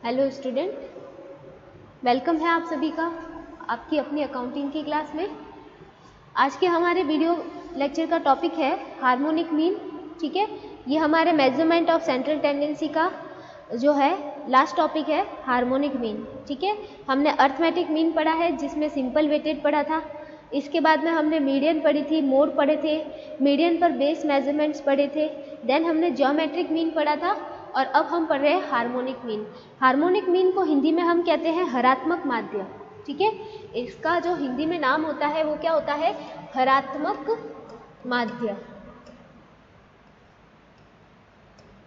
Hello student, welcome है आप सभी का आपकी अपनी अकाउंटिंग की क्लास में। आज के हमारे वीडियो लेक्चर का टॉपिक है हार्मोनिक मीन। ठीक है, ये हमारे मेजरमेंट ऑफ सेंट्रल टेंडेंसी का जो है लास्ट टॉपिक है हार्मोनिक मीन। ठीक है, हमने अर्थमेटिक मीन पढ़ा है जिसमें सिंपल वेटेड पढ़ा था। इसके बाद में हमने मीडियन पढ़ी थी, मोड पढ़े थे, मीडियन पर बेस मेजरमेंट्स पढ़े थे। देन हमने ज्योमेट्रिक मीन पढ़ा था और अब हम पढ़ रहे हैं हार्मोनिक मीन। हार्मोनिक मीन को हिंदी में हम कहते हैं हरात्मक माध्य। ठीक है, इसका जो हिंदी में नाम होता है वो क्या होता है? हरात्मक माध्य।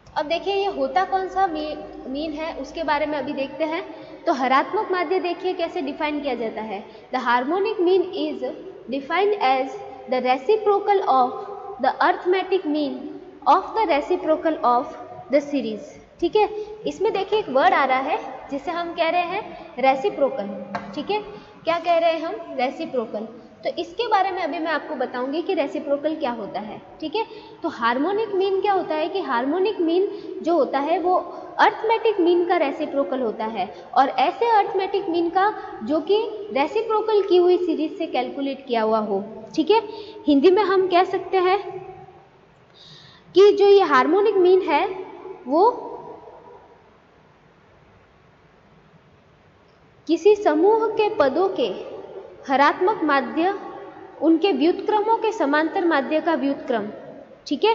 अब देखिए ये होता कौन सा मीन है उसके बारे में अभी देखते हैं। तो हरात्मक माध्य देखिए कैसे डिफाइन किया जाता है। The harmonic mean is defined as the reciprocal of the arithmetic mean of the reciprocal of the series. ठीक है, इसमें देखिए एक वर्ड आ रहा है जिसे हम कह रहे हैं रेसिप्रोकल। ठीक है, क्या कह रहे हैं हम? रेसिप्रोकल। तो इसके बारे में अभी मैं आपको बताऊंगी कि रेसिप्रोकल क्या होता है। ठीक है, तो हार्मोनिक मीन क्या होता है कि हार्मोनिक मीन जो होता है वो अर्थमेटिक मीन का रेसिप्रोकल होता है, और ऐसे अर्थमेटिक मीन का जो कि रेसिप्रोकल की हुई सीरीज से कैलकुलेट किया हुआ हो। ठीक है, हिंदी में हम कह सकते हैं कि जो ये हार्मोनिक मीन है वो किसी समूह के पदों के हरात्मक माध्य उनके व्युत्क्रमों के समांतर माध्य का व्युत्क्रम। ठीक है,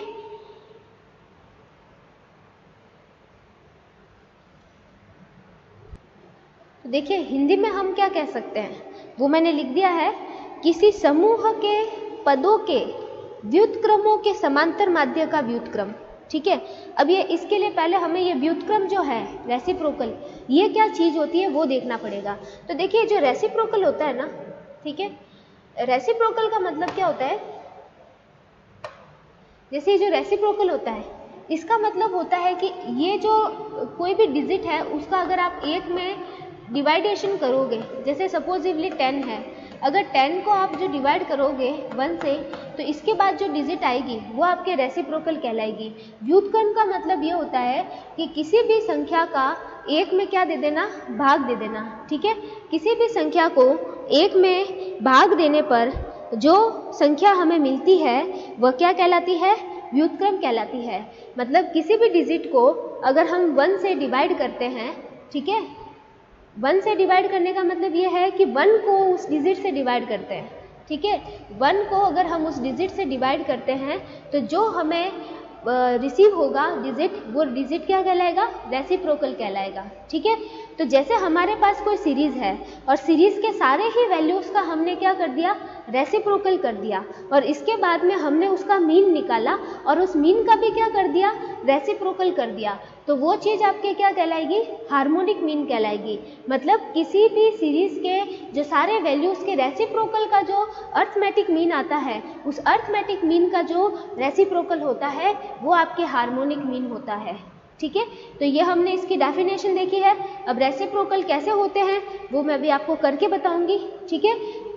तो देखिए हिंदी में हम क्या कह सकते हैं वो मैंने लिख दिया है, किसी समूह के पदों के व्युत्क्रमों के समांतर माध्य का व्युत्क्रम। ठीक है, अब ये इसके लिए पहले हमें ये व्युत्क्रम जो है रेसिप्रोकल, ये क्या चीज होती है वो देखना पड़ेगा। तो देखिए जो रेसिप्रोकल होता है ना, ठीक है, रेसिप्रोकल का मतलब क्या होता है? जैसे जो रेसिप्रोकल होता है इसका मतलब होता है कि ये जो कोई भी डिजिट है उसका अगर आप एक में डिवाइडेशन करोगे, जैसे सपोजिवली 10 है, अगर 10 को आप जो डिवाइड करोगे 1 से, तो इसके बाद जो डिजिट आएगी वो आपके रेसिप्रोकल कहलाएगी। व्युत्क्रम का मतलब ये होता है कि किसी भी संख्या का एक में क्या दे देना? भाग दे देना। ठीक है, किसी भी संख्या को एक में भाग देने पर जो संख्या हमें मिलती है वह क्या कहलाती है? व्युत्क्रम कहलाती है। मतलब किसी भी डिजिट को अगर हम 1 से डिवाइड करते हैं, ठीक है, 1 से डिवाइड करने का मतलब ये है कि 1 को उस डिजिट से डिवाइड करते हैं। ठीक है, 1 को अगर हम उस डिजिट से डिवाइड करते हैं तो जो हमें रिसीव होगा डिजिट, वो डिजिट क्या कहलाएगा? रेसिप्रोकल कहलाएगा। ठीक है, तो जैसे हमारे पास कोई सीरीज है और सीरीज के सारे ही वैल्यूज का हमने क्या कर दिया? रेसिप्रोकल कर दिया, और इसके बाद में हमने उसका मीन निकाला और उस मीन का भी क्या कर दिया? रेसिप्रोकल कर दिया, तो वो चीज़ आपके क्या कहलाएगी? हार्मोनिक मीन कहलाएगी। मतलब किसी भी सीरीज के जो सारे वैल्यूज के रेसिप्रोकल का जो अर्थमेटिक मीन आता है, उस अर्थमेटिक मीन का जो रेसिप्रोकल होता है वो आपके हार्मोनिक मीन होता है। ठीक है, तो ये हमने इसकी डेफिनेशन देखी है। अब रेसिप्रोकल कैसे होते हैं वो मैं भी आपको करके बताऊंगी। ठीक है,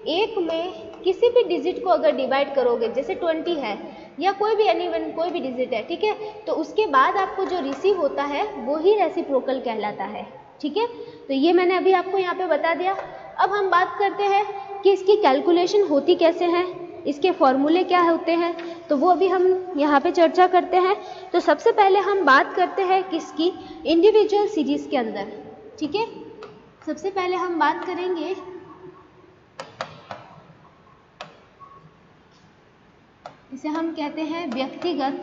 एक में किसी भी डिजिट को अगर डिवाइड करोगे, जैसे 20 है या कोई भी एनीवन कोई भी डिजिट है, ठीक है, तो उसके बाद आपको जो रिसीव होता है वो ही रेसिप्रोकल कहलाता है। ठीक है, तो ये मैंने अभी आपको यहाँ पे बता दिया। अब हम बात करते हैं कि इसकी कैलकुलेशन होती कैसे है, इसके फॉर्मूले क्या होते हैं, तो वो अभी हम यहाँ पे चर्चा करते हैं। तो सबसे पहले हम बात करते हैं किसकी? इंडिविजुअल सीरीज के अंदर। ठीक है, सबसे पहले हम बात करेंगे इसे हम कहते हैं व्यक्तिगत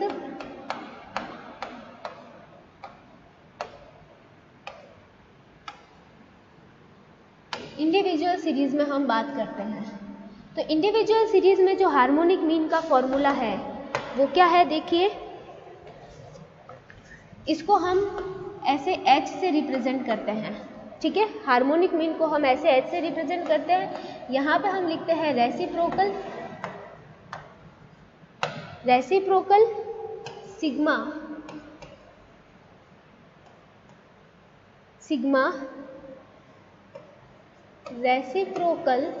इंडिविजुअल सीरीज में हम बात करते हैं। तो इंडिविजुअल सीरीज में जो हार्मोनिक मीन का फॉर्मूला है वो क्या है? देखिए, इसको हम ऐसे H से रिप्रेजेंट करते हैं। ठीक है, हार्मोनिक मीन को हम ऐसे H से रिप्रेजेंट करते हैं। यहाँ पे हम लिखते हैं reciprocal, reciprocal sigma, sigma reciprocal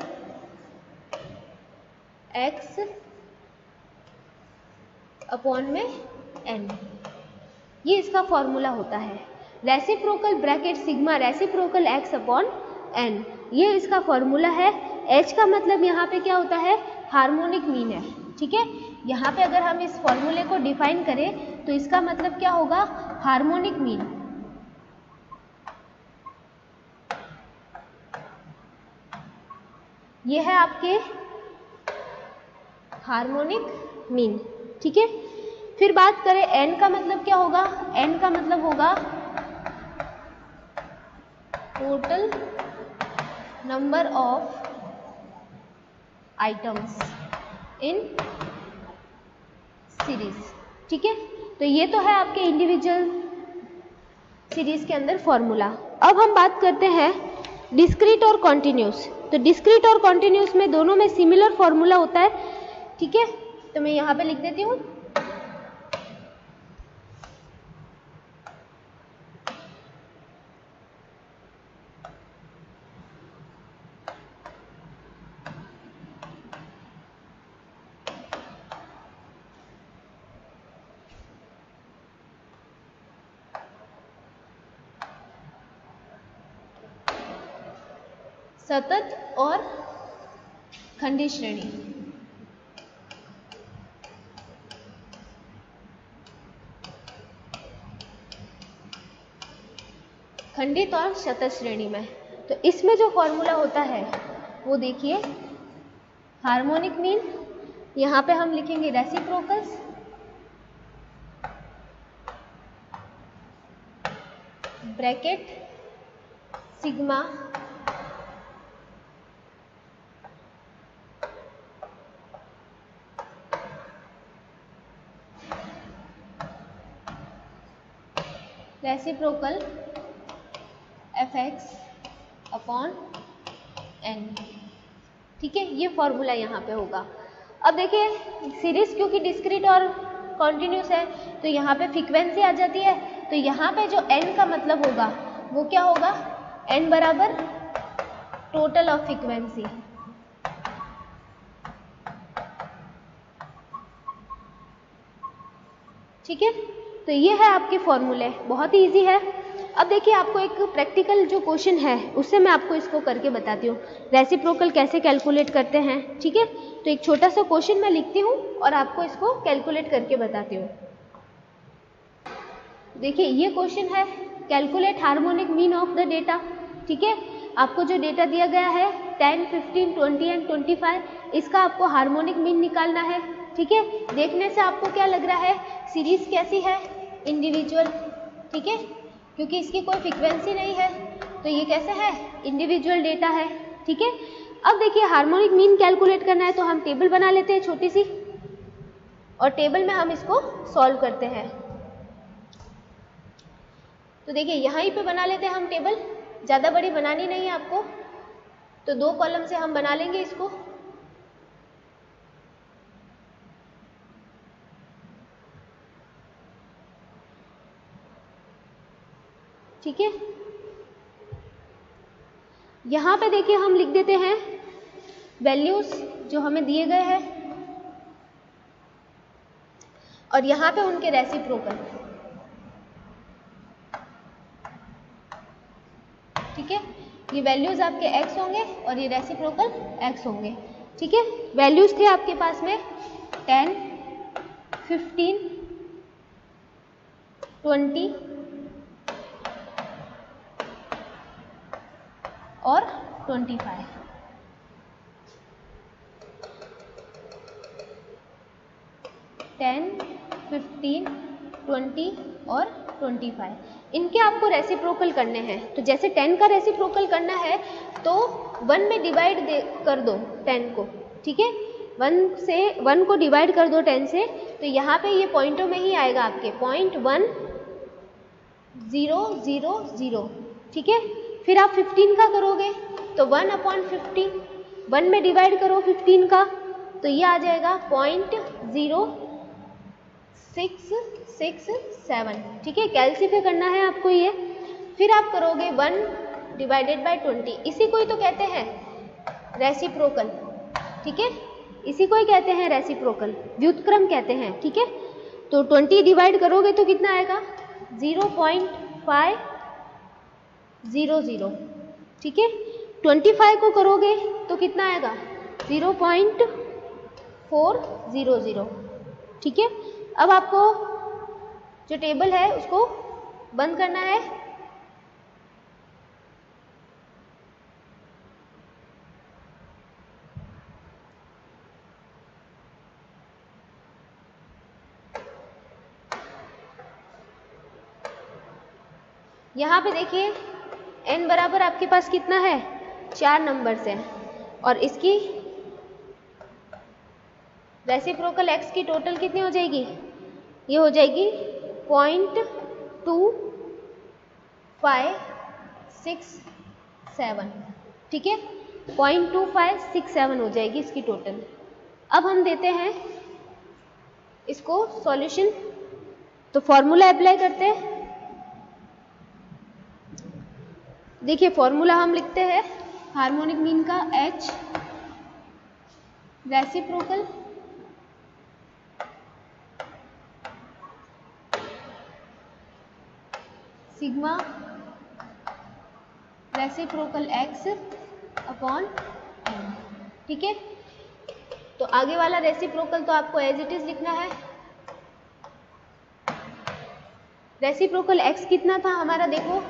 x upon में n, ये इसका फॉर्मूला होता है। Reciprocal bracket sigma reciprocal x upon n, ये इसका फॉर्मूला है। h का मतलब यहाँ पे क्या होता है, हार्मोनिक मीन है, ठीक है। यहाँ पे अगर हम इस फॉर्मूले को डिफाइन करें तो इसका मतलब क्या होगा, हार्मोनिक मीन। ये है आपके हार्मोनिक मीन, ठीक है। फिर बात करें n का मतलब क्या होगा, n का मतलब होगा total number of items in series, ठीक है। तो ये तो है आपके इंडिविजुअल सीरीज के अंदर फॉर्मूला। अब हम बात करते हैं डिस्क्रीट और कॉन्टिन्यूस। तो डिस्क्रीट और कॉन्टिन्यूस में दोनों में सिमिलर फॉर्मूला होता है, ठीक है। तो मैं यहाँ पे लिख देती हूँ, सतत और खंडी श्रेणी। खंडित और शतत श्रेणी में, तो इसमें जो फॉर्मूला होता है वो देखिए, हार्मोनिक मीन, यहाँ पे हम लिखेंगे reciprocals, bracket sigma reciprocal fx upon n, ठीक है। ये फॉर्मूला यहाँ पे होगा। अब देखिए सीरीज क्योंकि डिस्क्रीट और कॉन्टिन्यूस है तो यहाँ पे फ्रीक्वेंसी आ जाती है, तो यहाँ पे जो n का मतलब होगा वो क्या होगा, n बराबर टोटल ऑफ फ्रीक्वेंसी, ठीक है। तो ये है आपके फॉर्मूले, बहुत ही इजी है। अब देखिए आपको एक प्रैक्टिकल जो क्वेश्चन है उससे मैं आपको इसको करके बताती हूँ, रेसिप्रोकल कैसे कैलकुलेट करते हैं, ठीक है। तो एक छोटा सा क्वेश्चन मैं लिखती हूँ और आपको इसको कैलकुलेट करके बताती हूँ। देखिए ये क्वेश्चन है, calculate harmonic mean of the data, ठीक है। आपको जो डेटा दिया गया है 10, 15, 20 एंड 25, इसका आपको हार्मोनिक मीन निकालना है, ठीक है। देखने से आपको क्या लग रहा है, सीरीज कैसी है, इंडिविजुअल, ठीक है, क्योंकि इसकी कोई फ्रीक्वेंसी नहीं है, तो ये कैसे है, इंडिविजुअल डेटा है, ठीक है। अब देखिए हार्मोनिक मीन कैलकुलेट करना है तो हम टेबल बना लेते हैं छोटी सी, और टेबल में हम इसको सॉल्व करते हैं। तो देखिए यहाँ ही पे बना लेते हैं हम टेबल, ज़्यादा बड़ी बनानी नहीं है आपको, तो 2 कॉलम से हम बना लेंगे इसको, ठीक है। यहाँ पे देखिए हम लिख देते हैं वैल्यूज जो हमें दिए गए हैं, और यहाँ पे उनके रेसिप्रोकल, ठीक है। ये वैल्यूज आपके x होंगे और ये रेसिप्रोकल x होंगे, ठीक है। वैल्यूज थे आपके पास में 10, 15, 20 और 25, 10, 15, 20 और 25, इनके आपको रेसिप्रोकल करने हैं। तो जैसे 10 का रेसिप्रोकल करना है तो 1 में डिवाइड कर दो 10 को, ठीक है। 1 को डिवाइड कर दो 10 से, तो यहाँ पे ये पॉइंटों में ही आएगा आपके 0.1000, ठीक है। फिर आप 15 का करोगे तो 1/50, 1 में डिवाइड करो 15 का तो ये आ जाएगा 0.0667, ठीक है। कैलसीफाई करना है आपको ये। फिर आप करोगे 1/20, इसी को ही तो कहते हैं रेसिप्रोकल, ठीक है। इसी को ही कहते हैं रेसिप्रोकल, व्युत्क्रम कहते हैं, ठीक है। तो 20 डिवाइड करोगे तो कितना आएगा, 0.5 0 0, ठीक है। 25 को करोगे तो कितना आएगा 0.400, ठीक है। अब आपको जो टेबल है उसको बंद करना है। यहाँ पे देखिए n बराबर आपके पास कितना है 4 नंबर्स है और इसकी रेसिप्रोकल x की टोटल कितनी हो जाएगी, ये हो जाएगी 0.2567, ठीक है। 0.2567 हो जाएगी इसकी टोटल। अब हम देते हैं इसको सॉल्यूशन, तो फॉर्मूला अप्लाई करते हैं। देखिए फॉर्मूला हम लिखते हैं हार्मोनिक मीन का h reciprocal sigma reciprocal x upon n, ठीक है। तो आगे वाला रेसिप्रोकल तो आपको एज इट इज लिखना है। रेसिप्रोकल x कितना था हमारा, देखो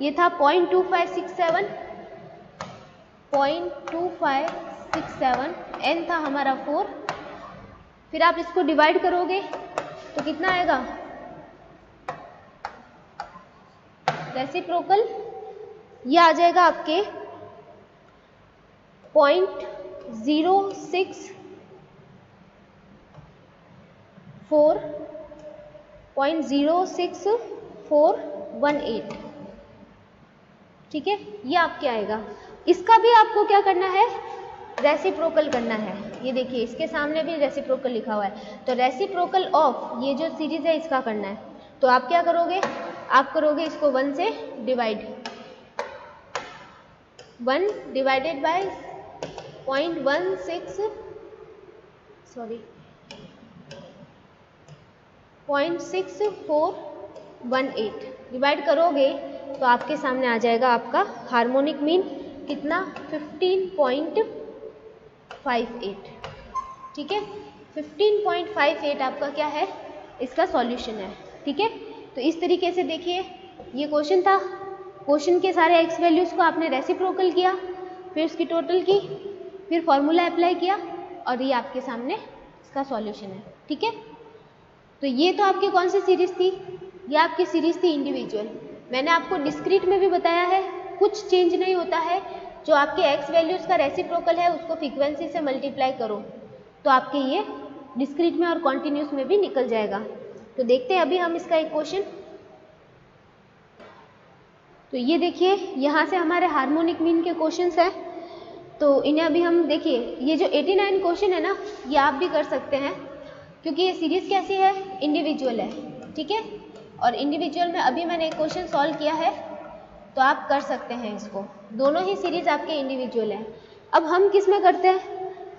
ये था 0.2567, 0.2567, n था हमारा 4। फिर आप इसको डिवाइड करोगे तो कितना आएगा, रेसिप्रोकल ये आ जाएगा आपके 0.6418, ठीक है। ये आपके आएगा। इसका भी आपको क्या करना है, रेसिप्रोकल करना है। ये देखिए इसके सामने भी रेसिप्रोकल लिखा हुआ है, तो रेसिप्रोकल ऑफ ये जो सीरीज है इसका करना है। तो आप क्या करोगे, आप करोगे इसको 1 से डिवाइड, 1 डिवाइडेड बाय 0.6418 डिवाइड करोगे तो आपके सामने आ जाएगा आपका हार्मोनिक मीन कितना 15.58, ठीक है। 15.58 आपका क्या है, इसका सॉल्यूशन है, ठीक है। तो इस तरीके से देखिए ये क्वेश्चन था। क्वेश्चन के सारे एक्स वैल्यूज़ को आपने रेसिप्रोकल किया, फिर उसकी टोटल की, फिर फॉर्मूला अप्लाई किया और ये आपके सामने इसका सॉल्यूशन है, ठीक है। तो ये तो आपकी कौन सी सीरीज थी, ये आपकी सीरीज थी इंडिविजुअल। मैंने आपको डिस्क्रीट में भी बताया है कुछ चेंज नहीं होता है, जो आपके एक्स वैल्यूज़ का रेसिप्रोकल है उसको फ्रीक्वेंसी से मल्टीप्लाई करो तो आपके ये डिस्क्रीट में और कॉन्टिन्यूस में भी निकल जाएगा। तो देखते हैं अभी हम इसका एक क्वेश्चन। तो ये देखिए यहाँ से हमारे हार्मोनिक मीन के क्वेश्चंस हैं, तो इन्हें अभी हम देखिए, ये जो 89 क्वेश्चन है ना ये आप भी कर सकते हैं क्योंकि ये सीरीज कैसी है, इंडिविजुअल है, ठीक है। और इंडिविजुअल में अभी मैंने एक क्वेश्चन सॉल्व किया है तो आप कर सकते हैं इसको, दोनों ही सीरीज आपके इंडिविजुअल है। अब हम किस में करते हैं,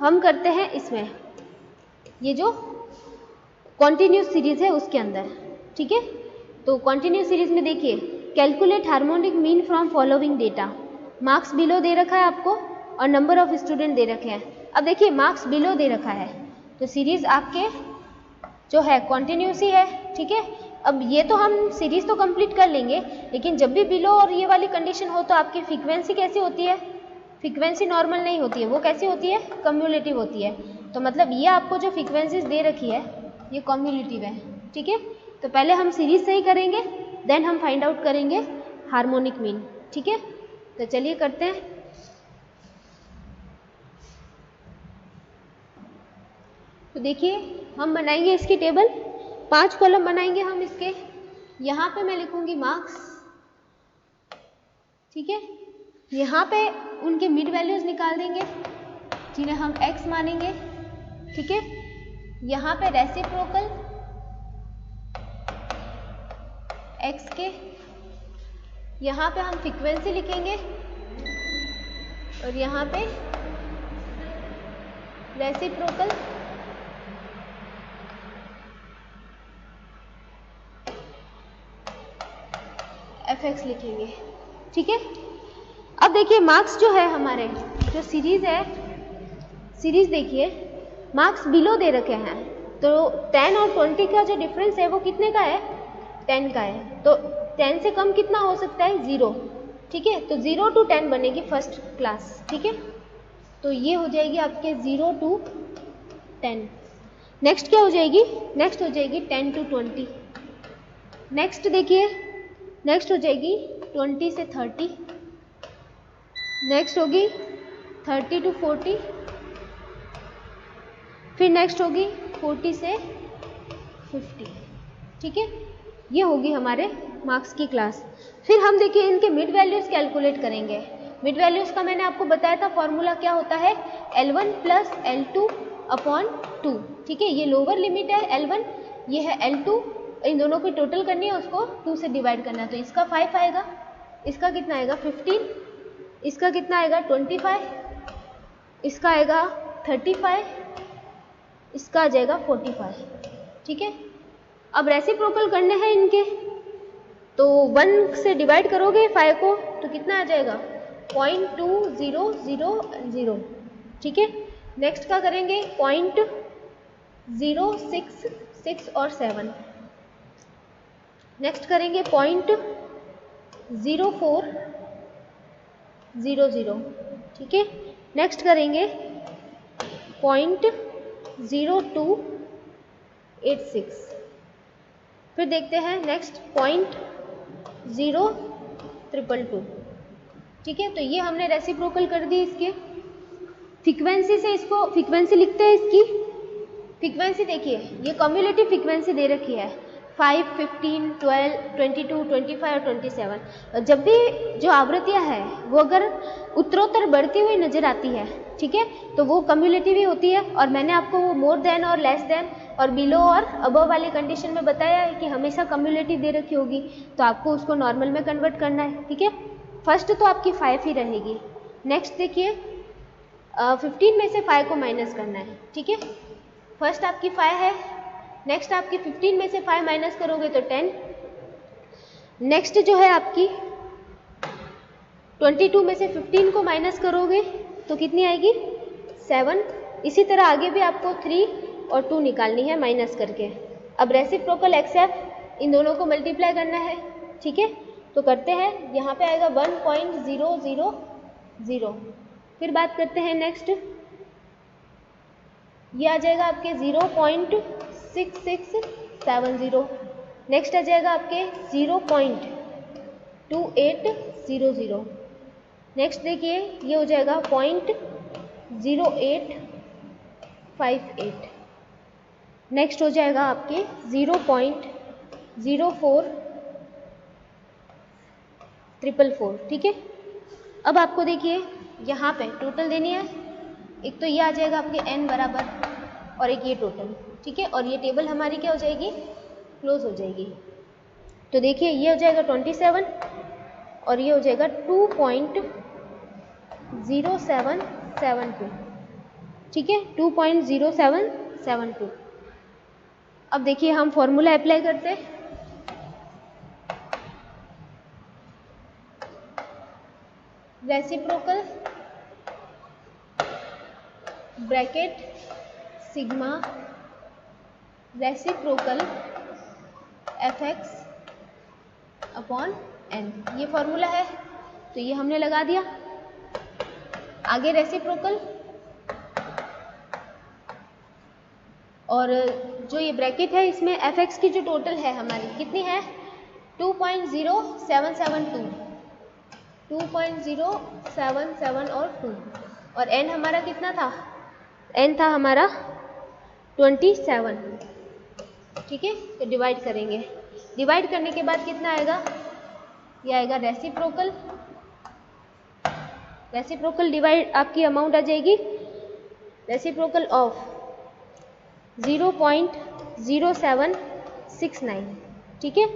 हम करते हैं इसमें, ये जो कॉन्टिन्यूस सीरीज है उसके अंदर, ठीक है। तो कॉन्टिन्यूस सीरीज में देखिए calculate harmonic mean from following data, marks below दे रखा है आपको और नंबर ऑफ स्टूडेंट दे रखे हैं। अब देखिए मार्क्स बिलो दे रखा है तो सीरीज आपके जो है कॉन्टिन्यूस ही है, ठीक है। अब ये तो हम सीरीज तो कंप्लीट कर लेंगे, लेकिन जब भी बिलो और ये वाली कंडीशन हो तो आपकी फ्रीक्वेंसी कैसी होती है, फ्रीक्वेंसी नॉर्मल नहीं होती है, वो कैसी होती है, कम्युलेटिव होती है। तो मतलब ये आपको जो फ्रीक्वेंसीज दे रखी है ये कम्युलेटिव है, ठीक है। तो पहले हम सीरीज से ही करेंगे, देन हम फाइंड आउट करेंगे हार्मोनिक मीन, ठीक है। तो चलिए करते हैं। तो देखिए हम बनाएंगे इसकी टेबल, 5 कॉलम बनाएंगे हम इसके। यहाँ पे मैं लिखूंगी मार्क्स, ठीक है। यहाँ पे उनके मिड वैल्यूज निकाल देंगे जिन्हें हम x मानेंगे, ठीक है। यहाँ पे रेसिप्रोकल x के, यहाँ पे हम फ्रीक्वेंसी लिखेंगे और यहाँ पे रेसिप्रोकल fx लिखेंगे, ठीक है। अब देखिए मार्क्स जो है हमारे, जो सीरीज है, सीरीज देखिए मार्क्स बिलो दे रखे हैं, तो 10 और 20 का जो डिफरेंस है वो कितने का है, 10 का है। तो 10 से कम कितना हो सकता है, 0, ठीक है। तो 0 to 10 बनेगी फर्स्ट क्लास, ठीक है। तो ये हो जाएगी आपके 0 to 10। नेक्स्ट क्या हो जाएगी, नेक्स्ट हो जाएगी 10 to 20। नेक्स्ट देखिए, नेक्स्ट हो जाएगी 20 से 30। नेक्स्ट होगी 30 to 40। फिर नेक्स्ट होगी 40 से 50, ठीक है। ये होगी हमारे मार्क्स की क्लास। फिर हम देखिए इनके मिड वैल्यूज़ कैलकुलेट करेंगे। मिड वैल्यूज़ का मैंने आपको बताया था फॉर्मूला क्या होता है, L1 प्लस L2 अपॉन 2, ठीक है। ये लोअर लिमिट है L1, ये है L2, इन दोनों की टोटल करनी है, उसको 2 से डिवाइड करना है। तो इसका 5 आएगा, इसका कितना आएगा 15, इसका कितना आएगा 25, इसका आएगा 35, इसका आ जाएगा 45, ठीक है। अब रेसिप्रोकल करने हैं इनके, तो 1 से डिवाइड करोगे 5 को तो कितना आ जाएगा 0.2000, ठीक है। नेक्स्ट का करेंगे 0.066 और 7। नेक्स्ट करेंगे 0.0400, ठीक है। नेक्स्ट करेंगे 0.0286। फिर देखते हैं नेक्स्ट 0.0222, ठीक है। तो ये हमने रेसिप्रोकल कर दी इसके। फ्रीक्वेंसी से इसको, फ्रीक्वेंसी लिखते हैं इसकी। फ्रीक्वेंसी देखिए ये कम्युलेटिव फ्रीक्वेंसी दे रखी है 5, 15, 12, 22, 25 और 27। जब भी जो आवृत्तियाँ है वो अगर उत्तरोत्तर बढ़ती हुई नजर आती है, ठीक है, तो वो कम्युलेटिव ही होती है। और मैंने आपको वो मोर देन और लेस देन और बिलो और अबव वाली कंडीशन में बताया है कि हमेशा कम्युलेटिव दे रखी होगी, तो आपको उसको नॉर्मल में कन्वर्ट करना है, ठीक है। फर्स्ट तो आपकी 5 ही रहेगी। नेक्स्ट देखिए 15 में से 5 को माइनस करना है, ठीक है। फर्स्ट आपकी 5 है, नेक्स्ट आपकी 15 में से 5 माइनस करोगे तो 10। नेक्स्ट जो है आपकी 22 में से 15 को माइनस करोगे तो कितनी आएगी 7। इसी तरह आगे भी आपको 3 और 2 निकालनी है माइनस करके। अब रेसिप्रोकल एक्सेप्ट इन दोनों को मल्टीप्लाई करना है, ठीक है। तो करते हैं, यहाँ पे आएगा 1.000। फिर बात करते हैं नेक्स्ट, ये आ जाएगा आपके 0.6670। नेक्स्ट आ जाएगा आपके 0.2800। नेक्स्ट देखिए ये हो जाएगा 0.0858। नेक्स्ट हो जाएगा आपके 0.04444, ठीक है। अब आपको देखिए यहाँ पे टोटल देनी है, एक तो ये आ जाएगा आपके n बराबर और एक ये टोटल, ठीक है। और ये टेबल हमारी क्या हो जाएगी, क्लोज हो जाएगी। तो देखिए ये हो जाएगा 27 और ये हो जाएगा 2.0772, ठीक है, 2.0772। अब देखिए हम फॉर्मूला अप्लाई करते हैं। Reciprocal bracket sigma reciprocal fx upon n, ये फॉर्मूला है, तो ये हमने लगा दिया। आगे रेसिप्रोकल और जो ये ब्रैकेट है इसमें fx की जो टोटल है हमारी कितनी है 2.0772, 2.077 और 2, और n हमारा कितना था, n था हमारा 27, ठीक है। तो डिवाइड करेंगे, डिवाइड करने के बाद कितना आएगा, ये आएगा रेसिप्रोकल, रेसिप्रोकल डिवाइड आपकी अमाउंट आ जाएगी रेसिप्रोकल ऑफ 0.0769, ठीक है।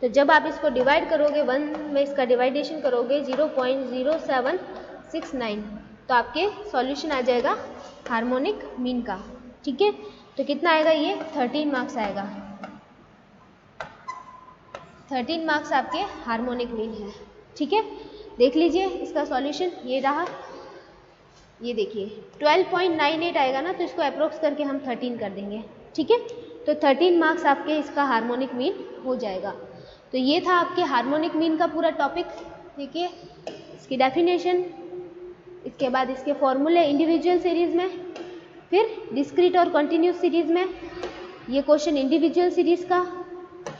तो जब आप इसको डिवाइड करोगे 1 में इसका डिवाइडेशन करोगे 0.0769, तो आपके सॉल्यूशन आ जाएगा हार्मोनिक मीन का, ठीक है। तो कितना आएगा, ये 13 मार्क्स आएगा, 13 मार्क्स आपके हार्मोनिक मीन है, ठीक है। देख लीजिए इसका सॉल्यूशन ये रहा, ये देखिए 12.98 आएगा ना, तो इसको अप्रोक्स करके हम 13 कर देंगे, ठीक है। तो 13 मार्क्स आपके इसका हार्मोनिक मीन हो जाएगा। तो ये था आपके हार्मोनिक मीन का पूरा टॉपिक। देखिए इसकी डेफिनेशन, इसके बाद इसके फॉर्मूले इंडिविजुअल सीरीज में, फिर डिस्क्रीट और कंटिन्यूस सीरीज में, ये क्वेश्चन इंडिविजुअल सीरीज का,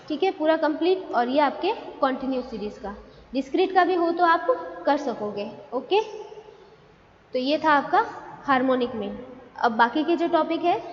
ठीक है, पूरा कंप्लीट, और ये आपके कॉन्टिन्यूस सीरीज का। डिस्क्रीट का भी हो तो आप कर सकोगे, ओके। तो ये था आपका हार्मोनिक मीन। अब बाकी के जो टॉपिक है